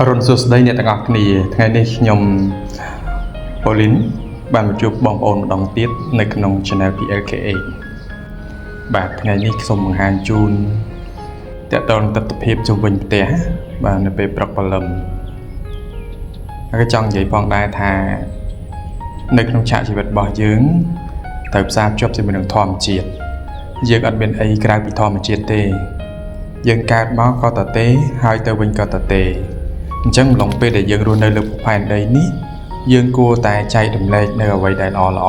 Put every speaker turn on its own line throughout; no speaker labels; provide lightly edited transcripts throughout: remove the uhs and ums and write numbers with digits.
រុនសួស្តីអ្នកទាំងអស់គ្នាថ្ងៃនេះខ្ញុំប៉ូលីនបានមកជួបបងប្អូនម្ដងទៀតនៅក្នុង Channel PLKA បាទថ្ងៃនេះសូមបង្ហាញជូនតើតើទស្សនវិជ្ជាជុំវិញផ្ទះបាទនៅពេលព្រឹកព្រលឹមហើយចង់និយាយផងដែរថានៅក្នុងឆាកជីវិតរបស់យើងត្រូវផ្សារភ្ជាប់ជាមួយនឹងធម្មជាតិយើងអត់មានអីក្រៅពីធម្មជាតិទេយើងកើតមកក៏តទេហើយទៅវិញក៏តទេអញ្ចឹងម្លងពេលដែលយើងរស់នៅលើផែនដីនេះយើងគួរតែចែករំលែកនៅអ្វីដែលល្អ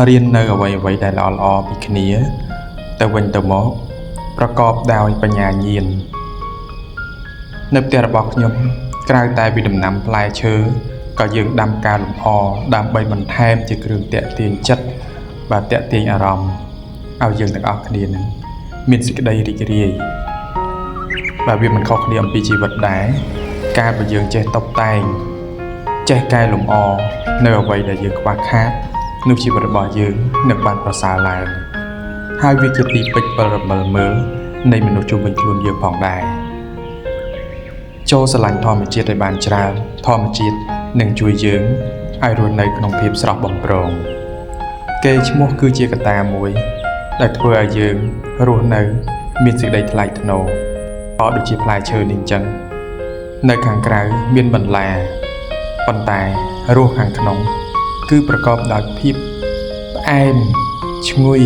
រៀននៅអ្វីដែលល្អពីគ្នាទៅវិញទៅមកប្រកបដោយបញ្ញាញាណនៅផ្ទះរបស់ខ្ញុំក្រៅតែពីដំណាំផ្លែឈើក៏យើងដាំការលំអដើម្បីបន្ថែមជាគ្រឿងទាក់ទាញចិត្តបាទទាក់ទាញអារម្មណ៍ឲ្យយើងទាំងអស់គ្នានឹងមានសេចក្តីរីករាយបាទវាមិនខុសគ្នាអំពីជីវិតដែរការដែលយើងចេះតុបតែងចេះកែលម្អនៅអ្វីដែលយើងខ្វះខាតនោះជីវិតរបស់យើងនឹងបានប្រសើរឡើងហើយវាជាទីពេចប្រមល់មើលនៃមនុស្សជុំវិញខ្លួនយើងផងដែរចូលស្រឡាញ់ធម្មជាតិឲ្យបានច្រើនធម្មជាតិនឹងជួយយើងឲ្យរស់នៅក្នុងភាពស្រស់បំព្រងកេរ្តិ៍ឈ្មោះគឺជាកត្តាមួយដែលធ្វើឲ្យយើងរស់នៅមានសេចក្តីថ្លៃថ្នូរក៏ដូចជាផ្លែឈើនេះអញ្ចឹងនៅខាងក្រៅមានបន្លាប៉ុន្តែរសខាងក្នុងគឺប្រកបដោយភាពផ្អែមឈ្ងុយ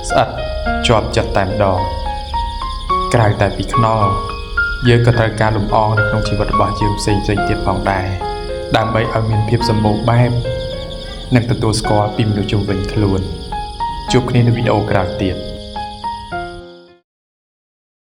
ស្អិតជាប់ចិត្តតែម្ដងក្រៅតែពីខ្នុរយើងក៏ត្រូវការលំអងនៅក្នុងជីវិតរបស់យើងផ្សេងទៀតផងដែរដើម្បីឲ្យមានភាពសម្បូរបែបនិងទទួលស្គាល់ពីមនុស្សជុំវិញខ្លួនជួបគ្នានៅវីដេអូក្រោយទៀត